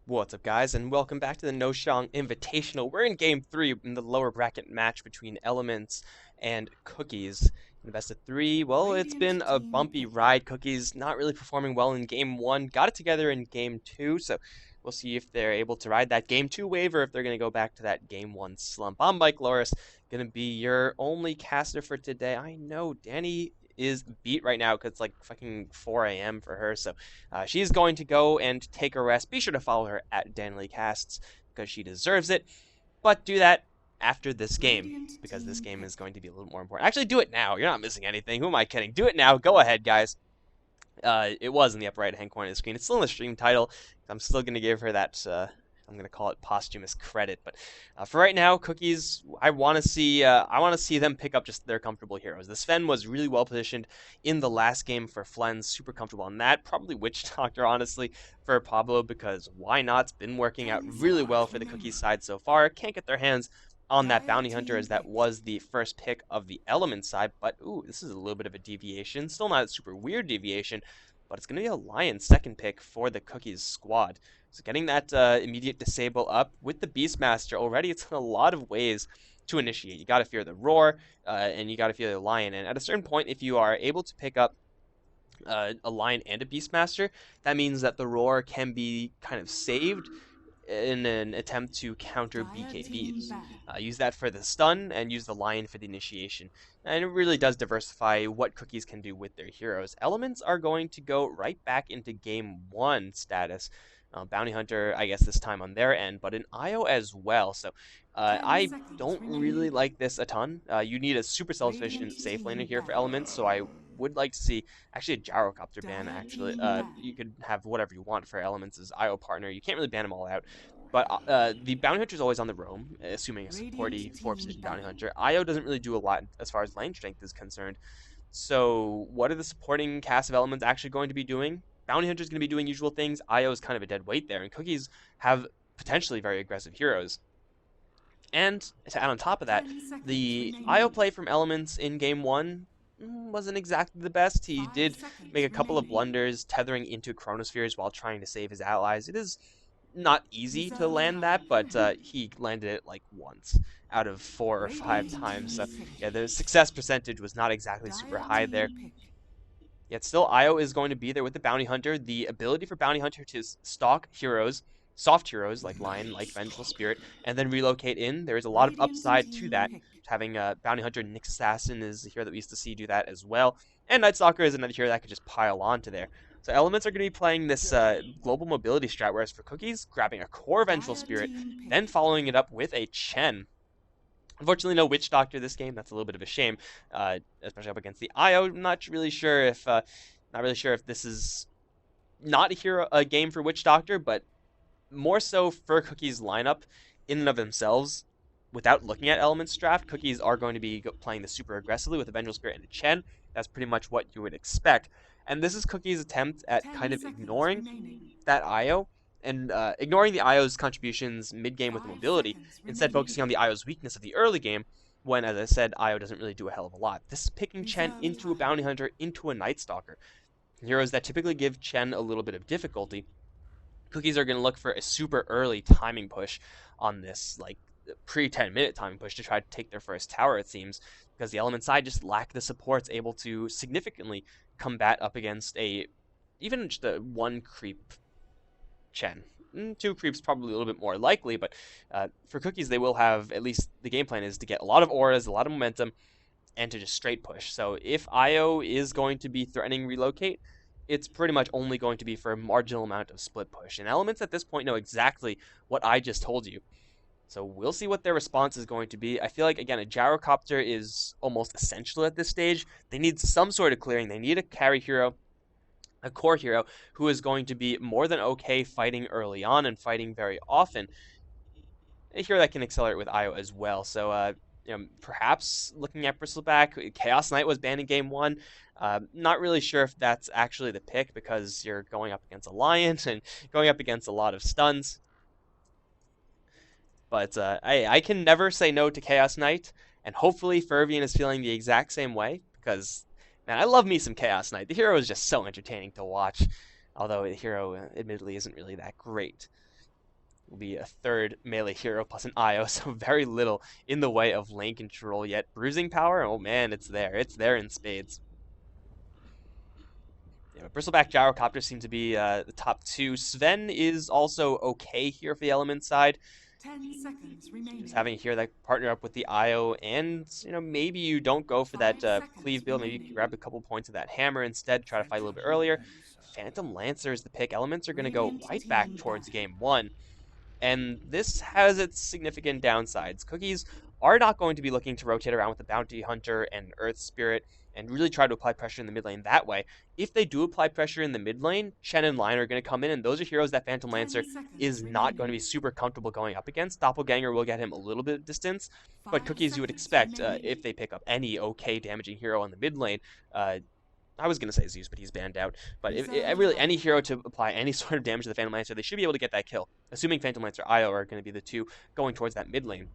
What's up, guys, and welcome back to the NoShang Invitational. We're in Game 3 in the lower bracket match between Elements and Cookies. In the best of 3, well, it's been a bumpy ride. Cookies not really performing well in Game 1. Got it together in Game 2, so we'll see if they're able to ride that Game 2 wave or if they're going to go back to that Game 1 slump. I'm Mikelorus, going to be your only caster for today. I know Danny is beat right now because it's like fucking 4 a.m. for her, so she's going to go and take a rest. Be sure to follow her at DanielleCasts because she deserves it. But do that after this game because this game is going to be a little more important. Actually, do it now. You're not missing anything. Who am I kidding? Do it now. Go ahead, guys. It was in the upper right-hand corner of the screen. It's still in the stream title. I'm still going to give her that, I'm going to call it posthumous credit. But for right now, Cookies, I want to see them pick up just their comfortable heroes. The Sven was really well positioned in the last game for Flen's, super comfortable on that. Probably Witch Doctor, honestly, for Pablo, because why not? It's been working out really well for the Cookies side so far. Can't get their hands on that Bounty Hunter, as that was the first pick of the Element side. But, ooh, this is a little bit of a deviation. Still not a super weird deviation, but it's going to be a Lion second pick for the Cookies squad. So getting that immediate disable up with the Beastmaster already, it's in a lot of ways to initiate. You got to fear the Roar, and you got to fear the Lion. And at a certain point, if you are able to pick up a Lion and a Beastmaster, that means that the Roar can be kind of saved in an attempt to counter BKBs. Use that for the stun and use the Lion for the initiation. And it really does diversify what Cookies can do with their heroes. Elements are going to go right back into Game 1 status. Bounty Hunter, I guess, this time on their end, but an IO as well. So I don't really like this a ton. You need a super self-sufficient safe laner here for Elements, so I would like to see actually a Gyrocopter ban, actually. You could have whatever you want for Elements as IO partner. You can't really ban them all out. But the Bounty Hunter is always on the roam, assuming a supporty 4-position Bounty Hunter. IO doesn't really do a lot as far as lane strength is concerned. So what are the supporting cast of Elements actually going to be doing? Bounty Hunter is going to be doing usual things. IO is kind of a dead weight there, and Cookies have potentially very aggressive heroes. And to add on top of that, the IO play from Elements in Game 1 wasn't exactly the best. He did make a couple of blunders, tethering into Chronospheres while trying to save his allies. It is not easy to land that, but he landed it like once out of 4 or 5 times. So yeah, the success percentage was not exactly super high there. Yet still, IO is going to be there with the Bounty Hunter. The ability for Bounty Hunter to stalk heroes, soft heroes like Lion, like Vengeful Spirit, and then relocate in. There is a lot of upside to that. Having Bounty Hunter Nyx Assassin is a hero that we used to see do that as well. And Night Stalker is another hero that could just pile onto there. So Elements are going to be playing this global mobility strat, whereas for Cookies, grabbing a core Vengeful Spirit, then following it up with a Chen. Unfortunately, no Witch Doctor this game. That's a little bit of a shame, especially up against the IO. I'm not really sure if this is not a game for Witch Doctor, but more so for Cookies' lineup in and of themselves. Without looking at Elements draft, Cookies are going to be playing this super aggressively with a Vengeful Spirit and a Chen. That's pretty much what you would expect. And this is Cookies' attempt at kind of ignoring that IO and ignoring the IO's contributions mid-game with the mobility, instead focusing on the IO's weakness of the early game, when, as I said, IO doesn't really do a hell of a lot. This is picking Chen into a Bounty Hunter, into a Night Stalker. Heroes that typically give Chen a little bit of difficulty. Cookies are going to look for a super early timing push on this, like, pre-10-minute timing push to try to take their first tower, it seems, because the Element side just lack the supports able to significantly combat up against even just a 1 creep Chen. 2 creeps probably a little bit more likely, but for Cookies, they will have, at least the game plan is to get a lot of auras, a lot of momentum, and to just straight push. So if IO is going to be threatening relocate, it's pretty much only going to be for a marginal amount of split push. And Elements at this point know exactly what I just told you. So we'll see what their response is going to be. I feel like, again, a Gyrocopter is almost essential at this stage. They need some sort of clearing. They need a carry hero, a core hero who is going to be more than okay fighting early on and fighting very often. A hero that can accelerate with IO as well. So, perhaps looking at Bristleback, Chaos Knight was banned in Game 1. Not really sure if that's actually the pick because you're going up against a Lion and going up against a lot of stuns. But I can never say no to Chaos Knight, and hopefully Fervian is feeling the exact same way, because, man, I love me some Chaos Knight. The hero is just so entertaining to watch, although the hero admittedly isn't really that great. will be a third melee hero plus an IO, so very little in the way of lane control, yet bruising power, oh man, it's there. It's there in spades. Yeah, but Bristleback Gyrocopter seem to be the top two. Sven is also okay here for the element side. 10 seconds remaining. Just having here that partner up with the IO, and maybe you don't go for that 5 cleave seconds build. Maybe you remaining. grab a couple points of that hammer instead, try to fight a little bit earlier. Phantom Lancer is the pick. Elements are going to go Radiant right back team towards double. game one. And this has its significant downsides. Cookies are not going to be looking to rotate around with the Bounty Hunter and Earth Spirit and really try to apply pressure in the mid lane that way. If they do apply pressure in the mid lane, Chen and Line are going to come in, and those are heroes that Phantom 10 Lancer seconds is not going to remaining. be super comfortable going up against. Doppelganger will get him a little bit of distance, but 5 Cookies you would seconds expect remaining. if they pick up any okay damaging hero on the mid lane, I was going to say Zeus, but he's banned out. But if Reserve really any buff. hero to apply any sort of damage to the Phantom Lancer, they should be able to get that kill. Assuming Phantom Lancer IO are going to be the two going towards that mid lane.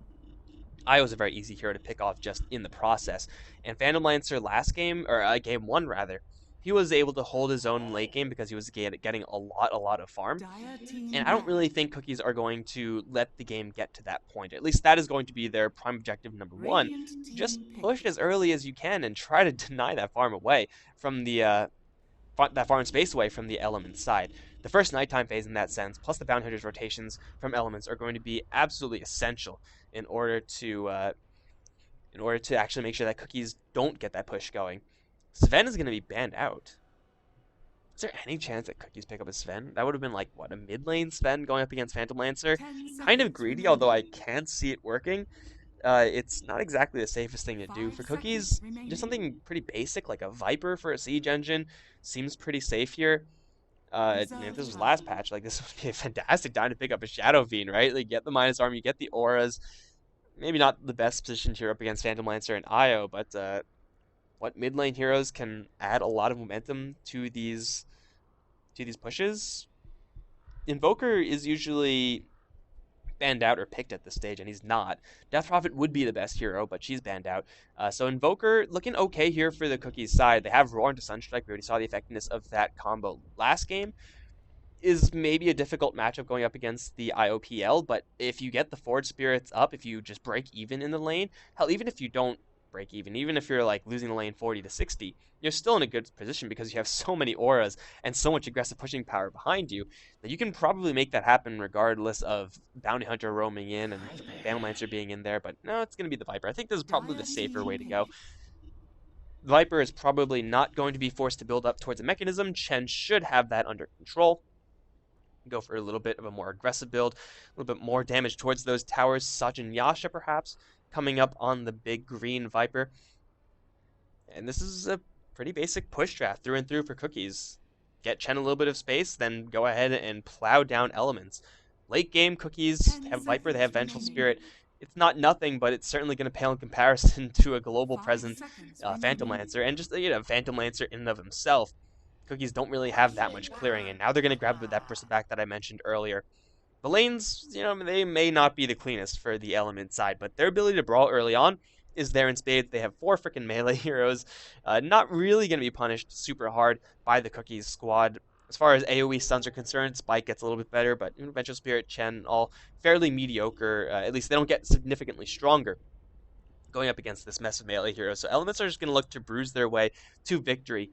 IO is a very easy hero to pick off just in the process. And Phantom Lancer last game, or game one rather, he was able to hold his own late game because he was getting a lot of farm. Dire team And I don't double. really think Cookies are going to let the game get to that point. At least that is going to be their prime objective number one. Radiant Just team push pick. as early as you can and try to deny that farm away from the that farm space away from the elements side. The first nighttime phase in that sense, plus the Bounty Hunter's rotations from elements, are going to be absolutely essential in order to actually make sure that Cookies don't get that push going. Sven is going to be banned out. Is there any chance that Cookies pick up a Sven? That would have been like, what, a mid lane Sven going up against Phantom Lancer? 10 Kind of seconds greedy, although I remaining. can't see it working. It's not exactly the safest thing to do. 5 For seconds Cookies, just remaining. something pretty basic like a Viper for a siege engine seems pretty safe here. If Reserve this was last buff. patch, like this would be a fantastic time to pick up a Shadow Fiend, right? Like get the minus arm, you get the auras. Maybe not the best position here up against Phantom Lancer and Io, but what mid lane heroes can add a lot of momentum to these pushes. Invoker is usually banned out or picked at this stage, and he's not. Death Prophet would be the best hero, but she's banned out. So Invoker looking okay here for the Cookies side. They have Roar into Sunstrike. We already saw the effectiveness of that combo last game. Is maybe a difficult matchup going up against the IOPL, but if you get the Forge Spirits up, if you just break even in the lane, hell, even if you don't break even if you're like losing the lane 40 to 60, you're still in a good position because you have so many auras and so much aggressive pushing power behind you that you can probably make that happen regardless of Bounty Hunter roaming in and Phantom Lancer being in there, but no, it's going to be the Viper. I think this is probably the Dire safer team way to go. pick. Viper is probably not going to be forced to build up towards a mechanism. Chen should have that under control. Go for a little bit of a more aggressive build, a little bit more damage towards those towers. Sajin Yasha, perhaps, coming up on the big green Viper. And this is a pretty basic push draft through and through for Cookies. Get Chen a little bit of space, then go ahead and plow down elements. Late game Cookies 10 have Viper, they have seconds Vengeful remaining. Spirit. It's not nothing, but it's certainly going to pale in comparison to a global 5 present seconds Phantom remaining. Lancer, and just Phantom Lancer in and of himself. Cookies don't really have that much clearing, and now they're going to grab that bristleback that I mentioned earlier. The lanes, they may not be the cleanest for the element side, but their ability to brawl early on is there in spades. They have four freaking melee heroes, not really going to be punished super hard by the Cookies squad. As far as AoE stuns are concerned, Spike gets a little bit better, but Vengeful Spirit, Chen, all fairly mediocre. At least they don't get significantly stronger going up against this mess of melee heroes. So elements are just going to look to bruise their way to victory,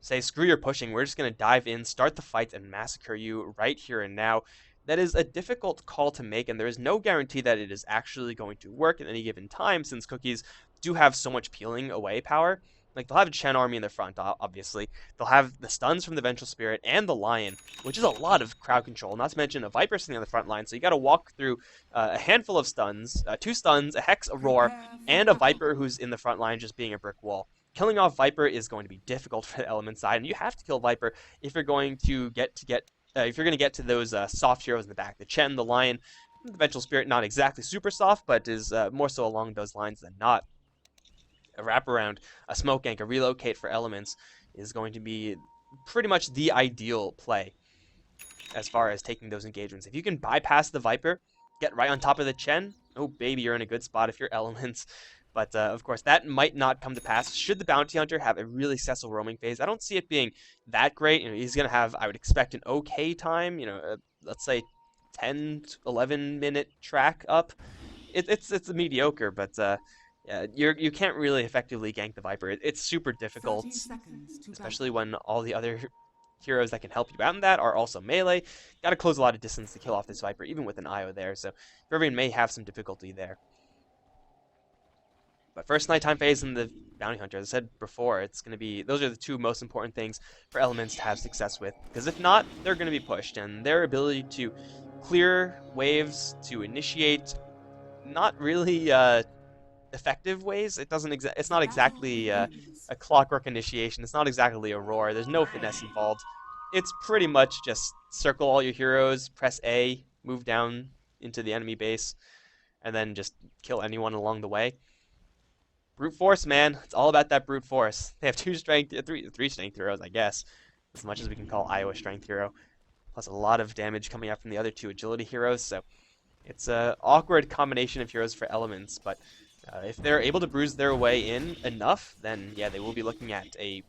say, screw your pushing, we're just going to dive in, start the fight, and massacre you right here and now. That is a difficult call to make, and there is no guarantee that it is actually going to work at any given time, since Cookies do have so much peeling away power. Like, they'll have a Chen army in the front, obviously. They'll have the stuns from the Vengeful Spirit and the Lion, which is a lot of crowd control, not to mention a Viper sitting on the front line, so you gotta walk through a handful of stuns, two stuns, a Hex, a Roar, Prepare for and a battle. Viper who's in the front line just being a brick wall. Killing off Viper is going to be difficult for the element side, and you have to kill Viper if you're going to get to those soft heroes in the back. The Chen, the Lion, the Vengeful Spirit, not exactly super soft, but is more so along those lines than not. A wraparound, a smoke gank, a relocate for elements is going to be pretty much the ideal play as far as taking those engagements. If you can bypass the Viper, get right on top of the Chen, oh baby, you're in a good spot if you're elements. But of course, that might not come to pass. Should the Bounty Hunter have a really successful roaming phase, I don't see it being that great. He's going to have, I would expect, an okay time. Let's say 10 to 11-minute track up. It's a mediocre, but yeah, you can't really effectively gank the Viper. It's super 30 difficult, seconds to especially battle. when all the other heroes that can help you out in that are also melee. Got to close a lot of distance to kill off this Viper, even with an IO there. So Fervian may have some difficulty there. But first nighttime phase and the bounty hunter, as I said before, it's going to be those are the two most important things for elements to have success with. Because if not, they're going to be pushed, and their ability to clear waves, to initiate not really effective ways. It's The not battle exactly begins. a clockwork initiation. It's not exactly a roar. There's no finesse involved. It's pretty much just circle all your heroes, press A, move down into the enemy base, and then just kill anyone along the way. Brute force, man. It's all about that brute force. They have three strength heroes, I guess, as much as we can call Iowa strength hero, plus a lot of damage coming out from the other two agility heroes. So it's an awkward combination of heroes for elements, but if they're able to bruise their way in enough, then yeah, they will be looking at a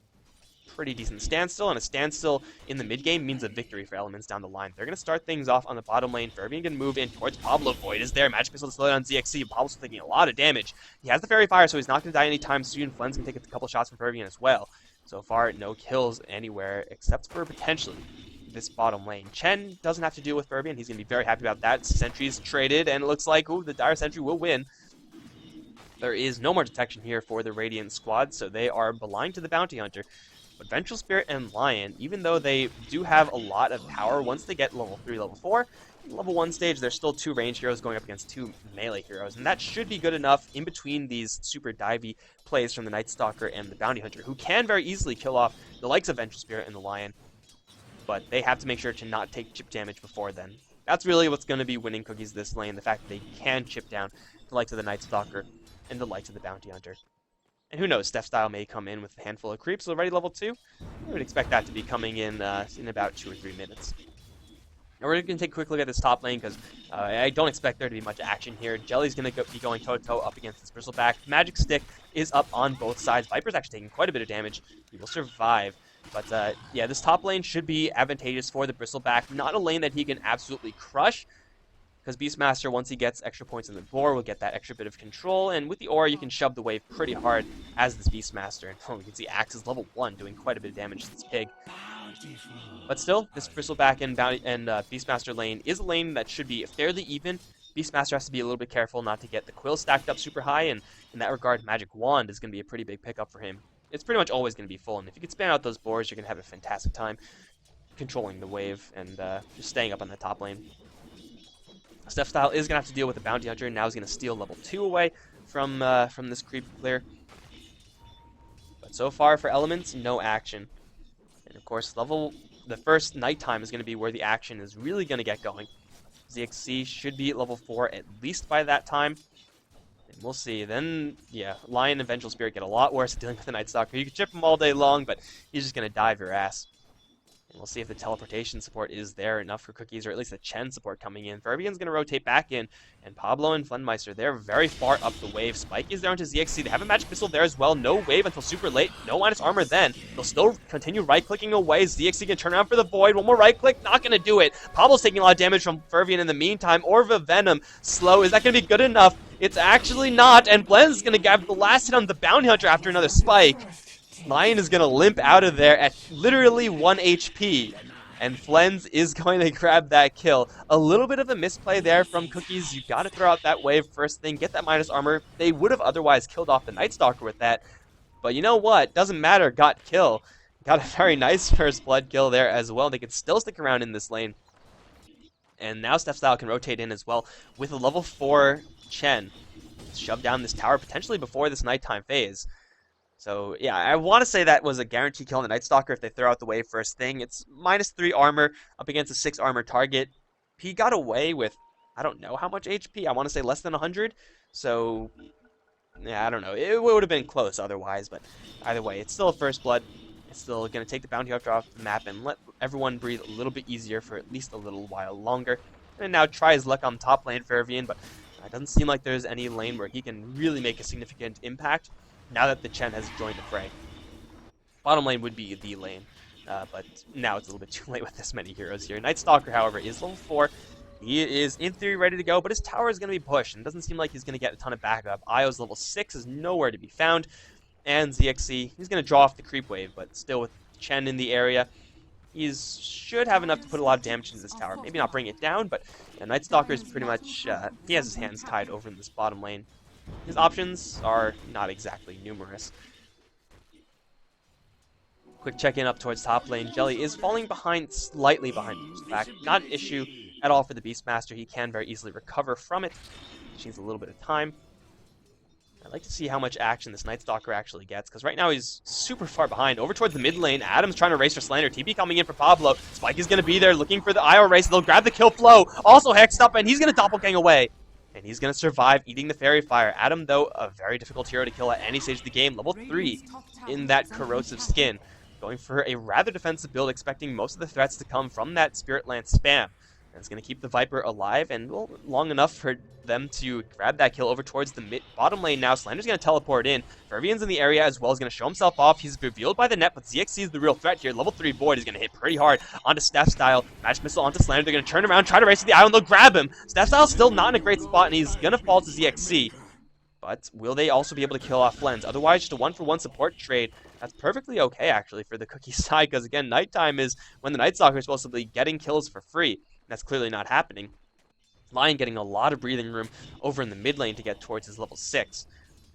pretty decent standstill, and a standstill in the mid game means a victory for elements down the line. They're going to start things off on the bottom lane. Fervian can move in towards Pablo. Void is there. Magic Missile to slow down ZXC. Pablo's taking a lot of damage. He has the Fairy Fire, so he's not going to die anytime soon. Flen's going to take a couple shots from Fervian as well. So far, no kills anywhere except for potentially this bottom lane. Chen doesn't have to deal with Fervian. He's going to be very happy about that. Sentry's traded, and it looks like the Dire Sentry will win. There is no more detection here for the Radiant squad, so they are blind to the Bounty Hunter. But Vengeful Spirit and Lion, even though they do have a lot of power, once they get level 3, level 4, level 1 stage, there's still 2 range heroes going up against 2 melee heroes, and that should be good enough in between these super divey plays from the Night Stalker and the Bounty Hunter, who can very easily kill off the likes of Vengeful Spirit and the Lion, but they have to make sure to not take chip damage before then. That's really what's going to be winning Cookies this lane, the fact that they can chip down the likes of the Night Stalker and the likes of the Bounty Hunter. And who knows, Steph Style may come in with a handful of creeps already level 2. I would expect that to be coming in about 2 or 3 minutes. Now we're going to take a quick look at this top lane because I don't expect there to be much action here. Jelly's going to be going toe-to-toe up against this Bristleback. Magic Stick is up on both sides. Viper's actually taking quite a bit of damage. He will survive. But yeah, this top lane should be advantageous for the Bristleback. Not a lane that he can absolutely crush, because Beastmaster, once he gets extra points in the board, will get that extra bit of control, and with the aura, you can shove the wave pretty hard as this Beastmaster. And you can see Axe is level 1, doing quite a bit of damage to this pig. But still, this Bristleback and Beastmaster lane is a lane that should be fairly even. Beastmaster has to be a little bit careful not to get the Quill stacked up super high, and in that regard, Magic Wand is going to be a pretty big pickup for him. It's pretty much always going to be full, and if you can spam out those boards, you're going to have a fantastic time controlling the wave and just staying up on the top lane. Steph Style is going to have to deal with the Bounty Hunter, and now he's going to steal level 2 away from this creep clear. But so far for elements, no action. And of course, the first nighttime is going to be where the action is really going to get going. ZXC should be at level 4 at least by that time. And we'll see. Then, yeah, Lion and Vengeful Spirit get a lot worse at dealing with the Night Stalker. You can chip him all day long, but he's just going to dive your ass. And we'll see if the teleportation support is there enough for Cookies, or at least the Chen support coming in. Fervian's going to rotate back in, and Pablo and Flenmeister, they're very far up the wave. Spike is down to ZXC. They have a Magic Missile there as well. No wave until super late. No minus armor then. They'll still continue right-clicking away. ZXC can turn around for the Void. One more right-click. Not going to do it. Pablo's taking a lot of damage from Fervian in the meantime. Orva Venom. Slow. Is that going to be good enough? It's actually not, and Blend's going to grab the last hit on the Bounty Hunter after another spike. Lion is going to limp out of there at literally 1 HP. And Flens is going to grab that kill. A little bit of a misplay there from Cookies. You got to throw out that wave first thing, get that minus armor. They would have otherwise killed off the Night Stalker with that. But you know what? Doesn't matter. Got kill. Got a very nice first blood kill there as well. They can still stick around in this lane. And now Steph Style can rotate in as well with a level 4 Chen. Shove down this tower potentially before this nighttime phase. So, yeah, I want to say that was a guaranteed kill on the Night Stalker if they throw out the wave first thing. It's minus 3 armor up against a 6 armor target. He got away with, I don't know how much HP. I want to say less than 100. So, yeah, I don't know. It would have been close otherwise, but either way, it's still a first blood. It's still going to take the Bounty Hunter off the map and let everyone breathe a little bit easier for at least a little while longer. And now try his luck on top lane for Fervian, but it doesn't seem like there's any lane where he can really make a significant impact now that the Chen has joined the fray. Bottom lane would be the lane, but now it's a little bit too late with this many heroes here. Night Stalker, however, is level 4. He is, in theory, ready to go, but his tower is going to be pushed, and it doesn't seem like he's going to get a ton of backup. Io's level 6 is nowhere to be found, and ZXC, he's going to draw off the creep wave, but still with Chen in the area, he should have enough to put a lot of damage into this tower. Maybe not bring it down, but Night Stalker is pretty much, he has his hands tied over in this bottom lane. His options are not exactly numerous. Quick check-in up towards top lane. Jelly is falling behind, slightly behind. In fact, not an issue at all for the Beastmaster. He can very easily recover from it. Just needs a little bit of time. I'd like to see how much action this Night Stalker actually gets, because right now he's super far behind. Over towards the mid lane, Adam's trying to race for Slander. TP coming in for Pablo. Spike is going to be there looking for the IO race. They'll grab the kill. Flow also hexed up, and he's going to doppelgang away. And he's going to survive eating the Fairy Fire. Adam, though, a very difficult hero to kill at any stage of the game. Level 3 in that corrosive skin. Going for a rather defensive build, expecting most of the threats to come from that Spirit Lance spam. And it's going to keep the Viper alive, and well, long enough for them to grab that kill over towards the bottom lane now. Slander's going to teleport in. Fervian's in the area as well. He's going to show himself off. He's revealed by the net, but ZXC is the real threat here. Level 3 Void is going to hit pretty hard onto Steph Style. Magic Missile onto Slander. They're going to turn around, try to race to the island. They'll grab him. Steph Style's still not in a great spot, and he's going to fall to ZXC. But will they also be able to kill off Lens? Otherwise, just a 1-for-1 support trade. That's perfectly okay, actually, for the Cookies side, because, again, nighttime is when the Night Stalker is supposed to be getting kills for free. That's clearly not happening. Lion getting a lot of breathing room over in the mid lane to get towards his level 6.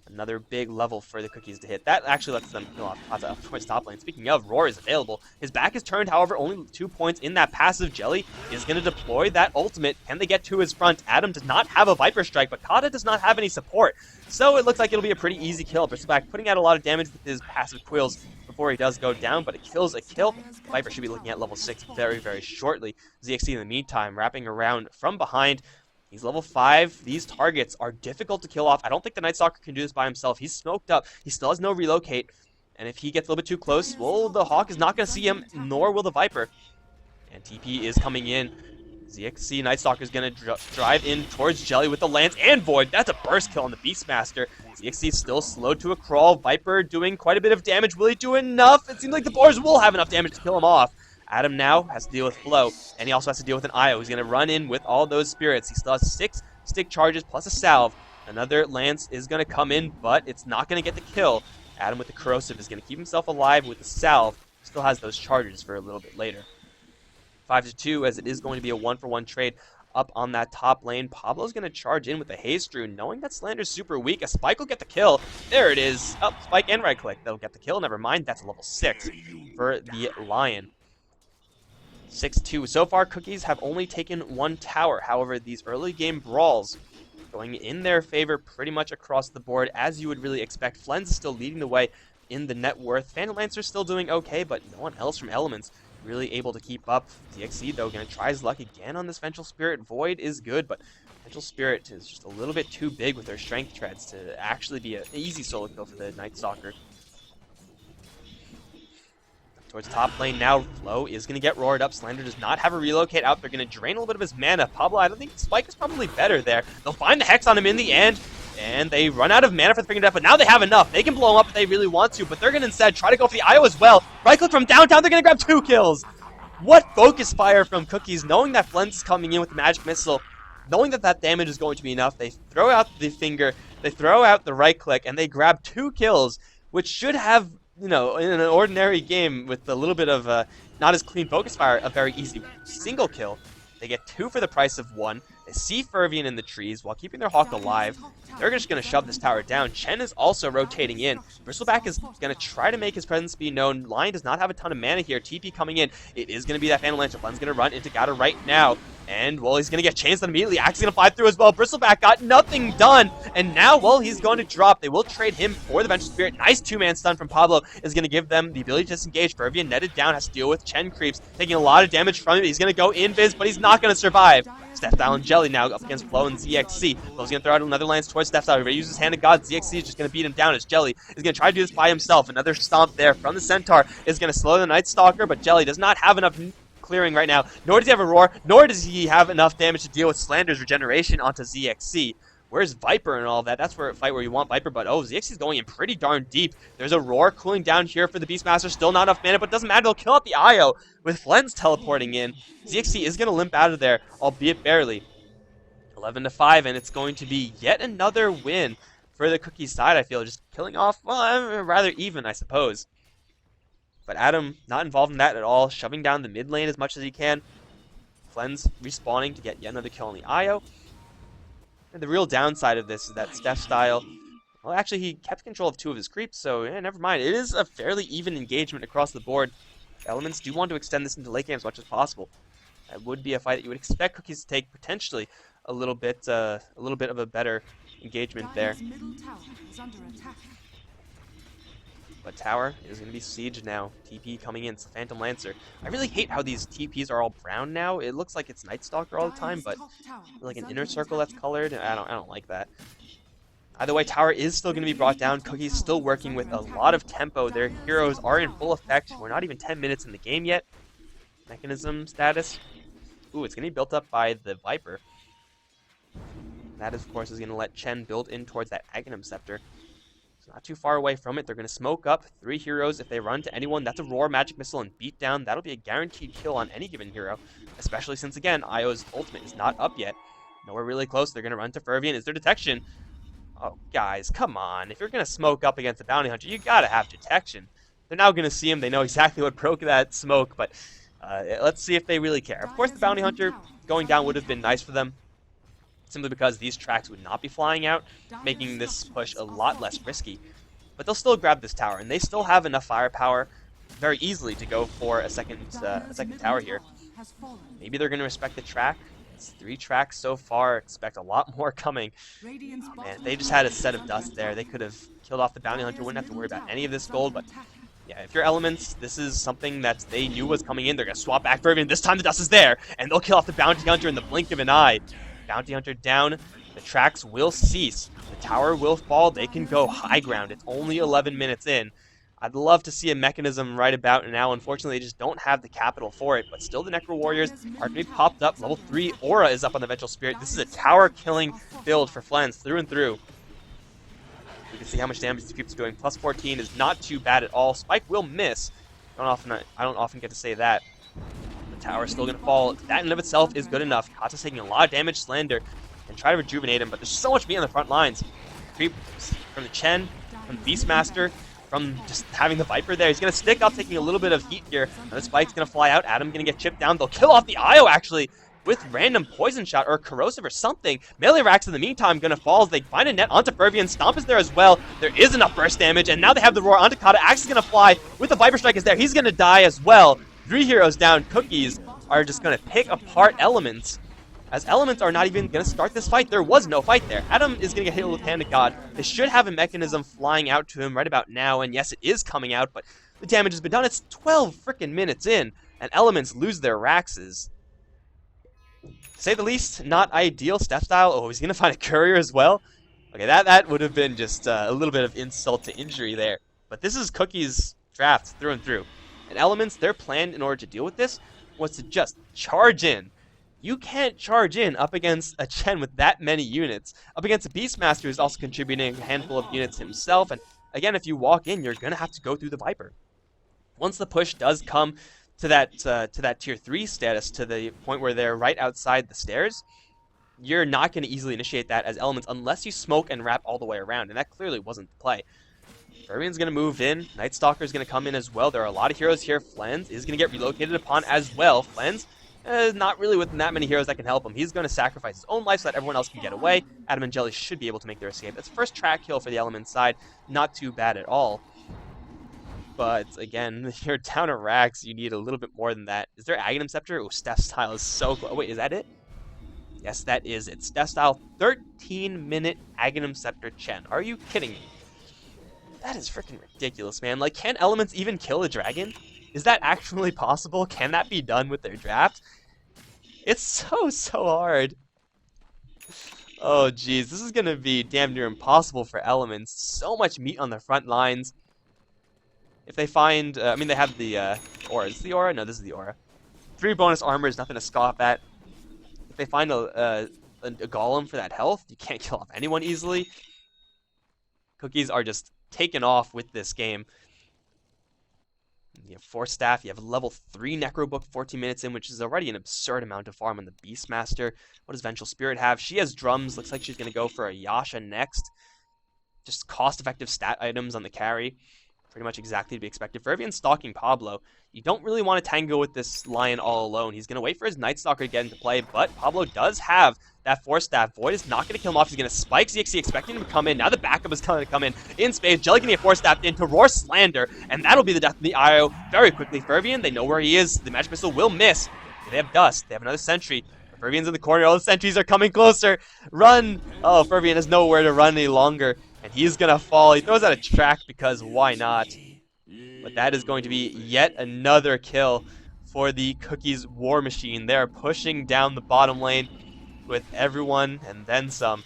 Another big level for the Cookies to hit. That actually lets them go off towards top lane. Speaking of, Roar is available. His back is turned, however, only 2 points in that passive. Jelly is going to deploy that ultimate. Can they get to his front? Adam does not have a Viper Strike, but Kata does not have any support. So it looks like it'll be a pretty easy kill. Bristleback putting out a lot of damage with his passive Quills before he does go down, but it kills a kill. Viper should be looking at level 6 very, very shortly. ZXC in the meantime wrapping around from behind. He's level 5. These targets are difficult to kill off. I don't think the Night Stalker can do this by himself. He's smoked up. He still has no relocate. And if he gets a little bit too close, well, the Hawk is not going to see him, nor will the Viper. And TP is coming in. ZXC Night Stalker is going to drive in towards Jelly with the Lance and Void. That's a burst kill on the Beastmaster. ZXC still slowed to a crawl. Viper doing quite a bit of damage. Will he do enough? It seems like the Boars will have enough damage to kill him off. Adam now has to deal with Flow, and he also has to deal with an IO. He's going to run in with all those spirits. He still has 6 stick charges plus a salve. Another Lance is going to come in, but it's not going to get the kill. Adam with the corrosive is going to keep himself alive with the salve. Still has those charges for a little bit later. 5-2, as it is going to be a 1-for-1 trade up on that top lane. Pablo's going to charge in with the Haste Rune, knowing that Slander's super weak. A Spike will get the kill. There it is. Oh, Spike and right click. They'll get the kill. Never mind. That's a level 6 for the Lion. 6-2. So far, Cookies have only taken 1 tower. However, these early game brawls going in their favor pretty much across the board, as you would really expect. Flens is still leading the way in the net worth. Phantom Lancer's still doing okay, but no one else from Elements really able to keep up. ZXC, though, going to try his luck again on this Vengeful Spirit. Void is good, but Vengeful Spirit is just a little bit too big with their strength treads to actually be an easy solo kill for the Night Stalker. Towards top lane now, Flow is going to get roared up. Slander does not have a relocate out. They're going to drain a little bit of his mana. Pablo, I don't think Spike is probably better there. They'll find the Hex on him in the end, and they run out of mana for the Finger Death, but now they have enough. They can blow him up if they really want to, but they're going to instead try to go for the IO as well. Right click from downtown, they're going to grab 2 kills. What focus fire from Cookies, knowing that Flens is coming in with the Magic Missile, knowing that that damage is going to be enough. They throw out the Finger, they throw out the right click, and they grab 2 kills, which should have, you know, in an ordinary game with a little bit of not as clean focus fire, a very easy single kill. They get 2 for the price of 1. They see Fervian in the trees while keeping their Hawk alive. They're just going to shove this tower down. Chen is also rotating in. Bristleback is going to try to make his presence be known. Lion does not have a ton of mana here. TP coming in. It is going to be that Phantom Lancer. Flynn's going to run into Gata right now. And, well, he's going to get chanced on immediately. Axe is going to fly through as well. Bristleback got nothing done. And now, well, he's going to drop. They will trade him for the Vengeful Spirit. Nice 2-man stun from Pablo is going to give them the ability to disengage. Fervian netted down, has to deal with Chen creeps, taking a lot of damage from him. He's going to go invis, but he's not going to survive. Steph Style and Jelly now up against Flow and ZXC. Flow's going to throw out another lance towards Steph Style. He uses Hand of God. ZXC is just going to beat him down as Jelly is going to try to do this by himself. Another stomp there from the Centaur is going to slow the Night Stalker, but Jelly does not have enough clearing right now, nor does he have a roar, nor does he have enough damage to deal with Slander's regeneration onto ZXC. Where's Viper and all that? That's where a fight where you want Viper, but oh, ZXC's going in pretty darn deep. There's a Roar cooling down here for the Beastmaster. Still not enough mana, but doesn't matter. They'll kill out the IO with Flens teleporting in. ZXC is going to limp out of there, albeit barely. 11-5, and it's going to be yet another win for the Cookies side, I feel. Just killing off, well, rather even, I suppose. But Adam, not involved in that at all, shoving down the mid lane as much as he can. Flens respawning to get yet another kill on the IO. And the real downside of this is that Steph style, well, actually, he kept control of 2 of his creeps, so yeah, never mind. It is a fairly even engagement across the board. Elements do want to extend this into late game as much as possible. That would be a fight that you would expect Cookies to take potentially a little bit of a better engagement there. But tower is going to be sieged now. TP coming in. It's the Phantom Lancer. I really hate how these TPs are all brown now. It looks like it's Night Stalker all the time, but like an inner circle that's colored. I don't like that. Either way, tower is still going to be brought down. Cookies still working with a lot of tempo. Their heroes are in full effect. We're not even 10 minutes in the game yet. Mechanism status. Ooh, it's going to be built up by the Viper. That, of course, is going to let Chen build in towards that Aghanim Scepter. So not too far away from it. They're going to smoke up 3 heroes. If they run to anyone, that's a Roar Magic Missile and beat down. That'll be a guaranteed kill on any given hero, especially since, again, Io's ultimate is not up yet. Nowhere really close. They're going to run to Fervian. Is there detection? Oh, guys, come on. If you're going to smoke up against a Bounty Hunter, you got to have detection. They're now going to see him. They know exactly what broke that smoke, but let's see if they really care. Of course, the Bounty Hunter going down would have been nice for them, simply because these tracks would not be flying out, making this push a lot less risky. But they'll still grab this tower, and they still have enough firepower very easily to go for a second tower here. Maybe they're going to respect the track. It's 3 tracks so far. Expect a lot more coming. Oh, man, if they just had a set of dust there, they could have killed off the Bounty Hunter. Wouldn't have to worry about any of this gold, but yeah, if you're Elements, this is something that they knew was coming in. They're going to swap back Fervian. This time the dust is there, and they'll kill off the Bounty Hunter in the blink of an eye. Bounty Hunter down. The tracks will cease. The tower will fall. They can go high ground. It's only 11 minutes in. I'd love to see a mechanism right about now. Unfortunately, they just don't have the capital for it. But still, the Necro Warriors are going to be popped up. Level 3 Aura is up on the Vengeful Spirit. This is a tower-killing build for Flens through and through. You can see how much damage the creeps doing. Plus 14 is not too bad at all. Spike will miss. I don't often get to say that. The tower is still going to fall. That in and of itself is good enough. Kata's taking a lot of damage. Slander and try to rejuvenate him, but there's so much meat on the front lines. Creeps from the Chen, from the Beastmaster, from just having the Viper there. He's going to stick up, taking a little bit of heat here. Now the Spike's going to fly out. Adam going to get chipped down. They'll kill off the Io, actually, with random poison shot or corrosive or something. Melee Rax in the meantime going to fall as they find a net onto Fervian. Stomp is there as well. There is enough burst damage, and now they have the Roar onto Kata. Axe is going to fly with the Viper Strike is there. He's going to die as well. 3 heroes down. Cookies are just going to pick apart Elements, as Elements are not even going to start this fight. There was no fight there. Adam is going to get hit with Hand of God. They should have a mechanism flying out to him right about now, and yes, it is coming out, but the damage has been done. It's 12 freaking minutes in, and Elements lose their Raxes. To say the least, not ideal. Steph style. Oh, he's going to find a courier as well. Okay, that would have been just a little bit of insult to injury there. But this is Cookie's draft through and through. And Elements, their plan in order to deal with this was to just charge in. You can't charge in up against a Chen with that many units. Up against a Beastmaster who's also contributing a handful of units himself. And again, if you walk in, you're going to have to go through the Viper. Once the push does come to that tier 3 status, to the point where they're right outside the stairs, you're not going to easily initiate that as Elements unless you smoke and wrap all the way around. And that clearly wasn't the play. Fervian's going to move in. Night Stalker's going to come in as well. There are a lot of heroes here. Flens is going to get relocated upon as well. Flens not really with that many heroes that can help him. He's going to sacrifice his own life so that everyone else can get away. Adam and Jelly should be able to make their escape. That's first track kill for the Elements side. Not too bad at all. But again, you're down a Rax. You need a little bit more than that. Is there Aghanim Scepter? Oh, Steph style is so close. Wait, is that it? Yes, that is it. Steph style 13-minute Aghanim Scepter Chen. Are you kidding me? That is freaking ridiculous, man. Like, can Elements even kill a dragon? Is that actually possible? Can that be done with their draft? It's so hard. Oh, geez. This is going to be damn near impossible for Elements. So much meat on the front lines. If they find... I mean, they have the Aura. Is this the Aura? No, this is the Aura. 3 bonus armor is nothing to scoff at. If they find a a golem for that health. You can't kill off anyone easily. Cookies are just taken off with this game. You have 4 staff, you have level 3 Necrobook 14 minutes in, which is already an absurd amount of farm on the Beastmaster. What does Vengeful Spirit have? She has drums, looks like she's going to go for a Yasha next. Just cost-effective stat items on the carry. Pretty much exactly to be expected. Fervian stalking Pablo. You don't really want to tango with this Lion all alone. He's going to wait for his Night Stalker to get into play, but Pablo does have that 4-staff. Void is not going to kill him off. He's going to spike ZXC, expecting him to come in. Now the backup is going to come in space. Jelly going to get 4-staffed into Roar Slander, and that'll be the death of the IO very quickly. Fervian, they know where he is. The Magic Missile will miss. They have Dust. They have another Sentry. Fervian's in the corner. All the Sentries are coming closer. Run! Oh, Fervian has nowhere to run any longer, and he's going to fall. He throws out a track because why not? But that is going to be yet another kill for the Cookies War Machine. They're pushing down the bottom lane with everyone and then some.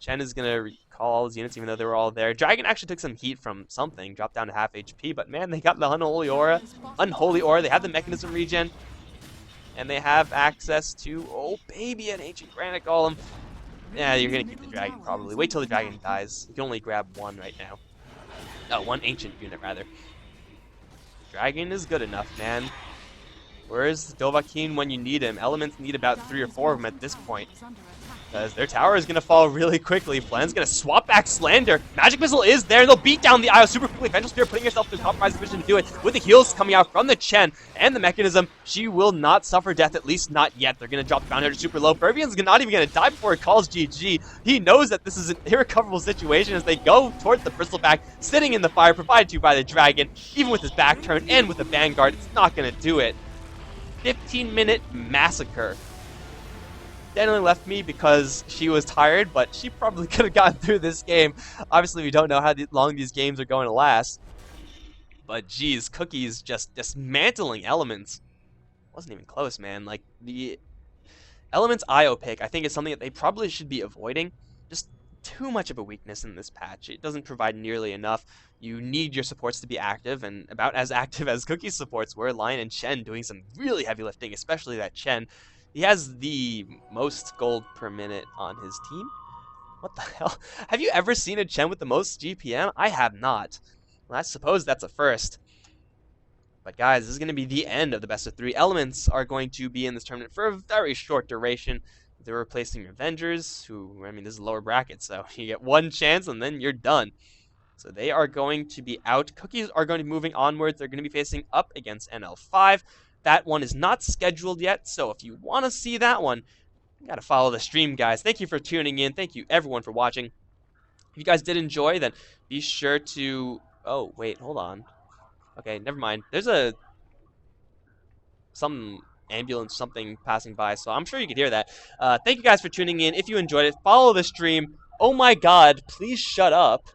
Chen is going to recall all his units even though they were all there. Dragon actually took some heat from something, dropped down to half HP, but man, they got the Unholy Aura. They have the Mechanism regen, and they have access to, oh baby, an Ancient Granite Golem. Yeah, you're going to keep the Dragon probably. Wait till the Dragon dies. You can only grab one right now. Oh, one Ancient unit rather. Dragon is good enough, man. Where's Dovahkiin when you need him? Elements need about 3 or 4 of them at this point, because their tower is going to fall really quickly. Plan's going to swap back Slander. Magic Missile is there. They'll beat down the IO super quickly. Vengeful Spirit putting herself in a compromised position to do it. With the heals coming out from the Chen and the Mechanism, she will not suffer death, at least not yet. They're going to drop the Bounty Hunter super low. Fervian's not even going to die before it calls GG. He knows that this is an irrecoverable situation as they go towards the Bristleback, sitting in the fire, provided to by the Dragon. Even with his back turn and with the Vanguard, it's not going to do it. 15-minute massacre. Danielle left me because she was tired, but she probably could have gotten through this game. Obviously, we don't know how long these games are going to last. But geez, Cookies just dismantling Elements. Wasn't even close, man. Like, the Elements IO pick, I think, is something that they probably should be avoiding. Just too much of a weakness in this patch. It doesn't provide nearly enough. You need your supports to be active, and about as active as Cookies supports were. Lion and Chen doing some really heavy lifting, especially that Chen. He has the most gold per minute on his team. What the hell? Have you ever seen a Chen with the most GPM? I have not. Well, I suppose that's a first. But guys, this is going to be the end of the best of 3. Elements are going to be in this tournament for a very short duration. They're replacing Avengers, who, I mean, this is lower bracket, so you get one chance and then you're done. So they are going to be out. Cookies are going to be moving onwards. They're going to be facing up against NL5. That one is not scheduled yet, so if you want to see that one, you got to follow the stream, guys. Thank you for tuning in. Thank you, everyone, for watching. If you guys did enjoy, then be sure to... Oh, wait, hold on. Okay, never mind. There's some ambulance, something passing by, so I'm sure you could hear that. Thank you guys for tuning in. If you enjoyed it, follow the stream. Oh my god, please shut up.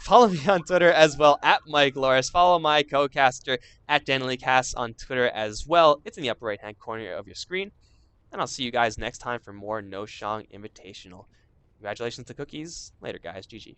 Follow me on Twitter as well, at Mikelorus. Follow my co-caster, at DanielCast on Twitter as well. It's in the upper right-hand corner of your screen. And I'll see you guys next time for more NoShang Invitational. Congratulations to Cookies. Later, guys. GG.